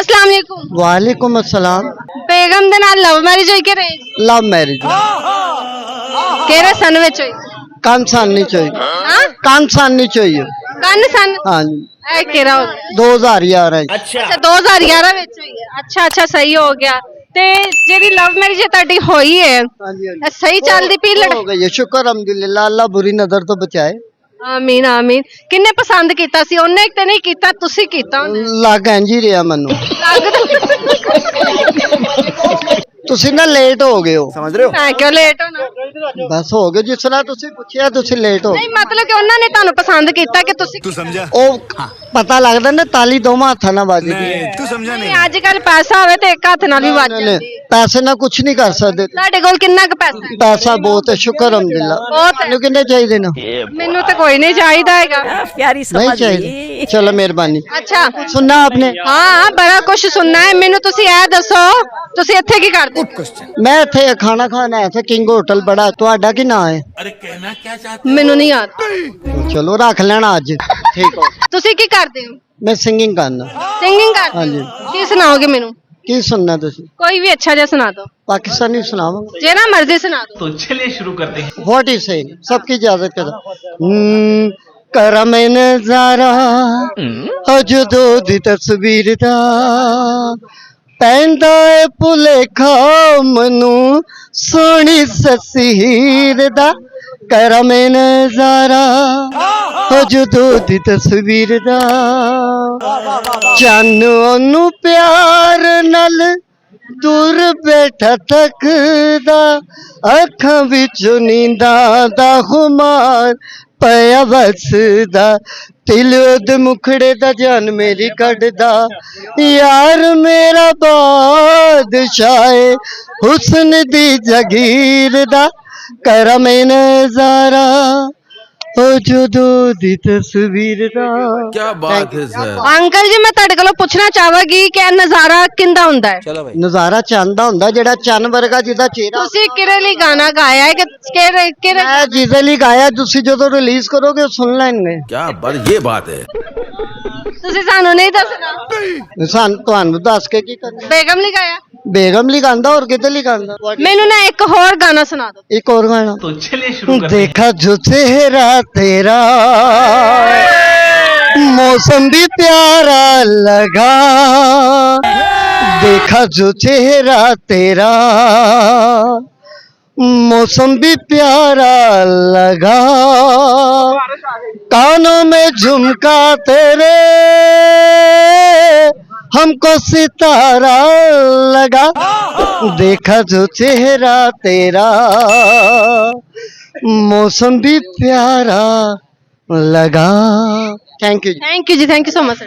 अस्सलाम वालेकुम। वालेकुम अस्सलाम। बेगम दे नाल लव मैरिज होई के अरेंज? Love marriage. केरे सन विच होई? कान साननी चाहिए। हां कान साननी चाहिए। कन सन हाँ जी। ए केरा हो गया? 2011 ਚ। अच्छा 2011 ਵਿੱਚ ਹੋਈ ਹੈ। ਅੱਛਾ ਅੱਛਾ ਸਹੀ ਹੋ ਗਿਆ। ਤੇ ਜਿਹੜੀ ਲਵ ਮੈਰਿਜ ਤੁਹਾਡੀ ਹੋਈ ਹੈ ਹਾਂਜੀ ਇਹ ਸਹੀ ਚੱਲਦੀ ਪਈ ਹੋ ਗਈ ਹੈ, ਸ਼ੁਕਰ ਅਲਹਮਦੁਲਿਲਾ, ਅੱਲਾ ਬੁਰੀ ਨਜ਼ਰ ਤੋਂ ਬਚਾਏ। ਆਮੀਨ ਆਮੀਨ। ਕਿੰਨੇ ਪਸੰਦ ਕੀਤਾ ਸੀ? ਉਹਨੇ ਤੇ ਨਹੀਂ ਕੀਤਾ, ਤੁਸੀਂ ਕੀਤਾ ਉਹਨੇ? ਲੱਗ ਇੰਝ ਹੀ ਰਿਹਾ ਮੈਨੂੰ। ਤੁਸੀਂ ਨਾ ਲੇਟ ਹੋ ਗਏ ਹੋ। ਸਮਝ ਰਹੇ ਹੋ? ਮੈਂ ਕਿਉਂ ਲੇਟ ਹੋਣਾ? ਬਸ ਹੋ ਗਏ, ਜਿਸ ਤਰ੍ਹਾਂ ਤੁਸੀਂ ਪੁੱਛਿਆ ਤੁਸੀਂ ਲੇਟ ਹੋ ਨਹੀਂ ਮਤਲਬ ਕਿ ਉਹਨਾਂ ਨੇ ਤੁਹਾਨੂੰ ਪਸੰਦ ਕੀਤਾ ਕਿ ਤੁਸੀਂ? तू समझा? ਉਹ ਪਤਾ ਲੱਗਦਾ ਨਾ, ਤਾਲੀ ਦੋਵਾਂ ਹੱਥਾਂ ਨਾਲ ਵੱਜਦੀ ਹੈ। नहीं तू समझा ਨਹੀਂ नहीं। ਅੱਜ ਕੱਲ ਪੈਸਾ ਹੋਵੇ ਤੇ ਇੱਕ ਹੱਥ ਨਾਲ ਵੀ ਵੱਜ ਜਾਂਦੀ ਹੈ। ਪੈਸੇ ਨਾਲ ਕੁਝ ਨਹੀਂ ਕਰ ਸਕਦੇ। ਤੁਹਾਡੇ ਕੋਲ ਕਿੰਨਾ ਕੁ ਪੈਸਾ ਹੈ? ਪੈਸਾ ਬਹੁਤ ਹੈ, ਸ਼ੁਕਰ ਅਲਹਮਦੁਲਿਲਾ। ਬਹੁਤ ਹੈ। ਮੈਨੂੰ ਕਿੰਨੇ ਚਾਹੀਦੇ ਨੇ? ਮੈਨੂੰ ਤਾਂ ਕੋਈ ਨਹੀਂ ਚਾਹੀਦਾ ਹੈਗਾ। प्यारी नहीं समझ चाहिए। गई। चलो मेहरबानी। ਅੱਛਾ सुनना आपने? ਹਾਂ ਬੜਾ ਕੁਝ ਸੁਣਨਾ ਹੈ ਮੈਨੂੰ। ਤੁਸੀਂ ਇਹ ਦੱਸੋ ਤੁਸੀਂ ਇੱਥੇ ਕੀ ਕਰਦੇ? मैं इथे खाना खाना है, किंग होटल बड़ा। ਤੁਹਾਡਾ ਕੀ ਨਾਂ ਹੈ? अरे कहना क्या चाहते? ਮੈਨੂੰ ਨਹੀਂ ਯਾਦ। ਚਲੋ ਰੱਖ ਲੈਣਾ ਅੱਜ। ਠੀਕ ਹੋ। ਤੁਸੀਂ ਕੀ ਕਰਦੇ ਹੋ? ਮੈਂ ਸਿੰਗਿੰਗ ਕਰਨਾ। ਸਿੰਗਿੰਗ ਕਰਦੇ ਹਾਂਜੀ। ਹੋ? ਕੀ ਸੁਣਾਓਗੇ ਮੈਨੂੰ? ਕੀ ਸੁਣਨਾ ਤੁਸੀਂ? ਕੋਈ ਵੀ ਅੱਛਾ ਜਿਹਾ ਸੁਣਾ ਦਿਓ। पाकिस्तानी सुनावा। ਜੇ ਨਾ ਮਰਜ਼ੀ ਸੁਣਾ ਦਿਓ। तो चलिए शुरू करते हैं। What is saying? सबकी इजाजत कर। करम नजारा हजदो दी तस्वीर दा पैंदा है भुलेखा मनु सोहनी ससीर दा। करम नजारा हजदो दी तस्वीर दा चन्न ओनू प्यार नल दूर बैठा थकदा अखां विचों नींदां दा खुमार ਪਿਆ ਵਸਦਾ ਦਿਲ ਉਹਦੇ ਮੁਖੜੇ ਦਾ ਜਾਨ ਮੇਰੀ ਕੱਢਦਾ ਯਾਰ ਮੇਰਾ ਬਾਦਸ਼ਾਹ ਏ ਹੁਸਨ ਦੀ ਜਗੀਰ ਦਾ ਕਰਮ ਨਜ਼ਾਰਾ ਉਹ ਜਦੋਂ ਦੀ ਤਸਵੀਰ ਦਾ। क्या बात है सर। ਅੰਕਲ ਜੀ ਮੈਂ ਤੁਹਾਡੇ ਕੋਲੋਂ ਪੁੱਛਣਾ ਚਾਹਾਂਗੀ ਕਿ ਇਹ ਨਜ਼ਾਰਾ ਕਿੰਦਾ ਹੁੰਦਾ ਹੈ? ਨਜ਼ਾਰਾ ਚੰਨ ਦਾ ਹੁੰਦਾ, ਜਿਹੜਾ ਚੰਨ ਵਰਗਾ ਜਿਹਦਾ ਚਿਹਰਾ। ਤੁਸੀਂ ਕਿਹੜੇ ਲਈ ਗਾਣਾ ਗਾਇਆ ਹੈ ਕਿ ਕਿਹੜੇ ਮੈਂ ਜਿਹਦੇ ਲਈ ਗਾਇਆ, ਤੁਸੀਂ ਜਦੋਂ ਰਿਲੀਜ਼ ਕਰੋਗੇ ਉਹ ਸੁਣ ਲੈਣਗੇ। क्या बात ये बात है। ਤੁਸੀਂ ਸਾਨੂੰ ਨਹੀਂ ਦੱਸਣਾ? ਸਾਨੂੰ ਤੁਹਾਨੂੰ ਦੱਸ ਕੇ ਕੀ ਕਰਨਾ? ਬੇਗਮ ਲਈ ਗਾਇਆ? ਬੇਗਮ ਲਈ ਗਾਉਂਦਾ, ਹੋਰ ਕਿਤੇ ਲਈ ਗਾਉਂਦਾ? ਮੈਨੂੰ ਨਾ ਇੱਕ ਹੋਰ ਗਾਣਾ ਸੁਣਾ ਦਿਓ। एक और गाना। तो चलिए शुरू करते हैं। देखा जो चेहरा तेरा मौसम भी प्यारा लगा। देखा जो चेहरा तेरा मौसम भी प्यारा लगा। कानों में झुमका तेरे हमको सितारा लगा। देखा जो चेहरा तेरा मौसम भी प्यारा लगा। Thank you. ਥੈਂਕ ਯੂ ਜੀ, ਥੈਂਕ ਯੂ ਸੋ ਮਚ।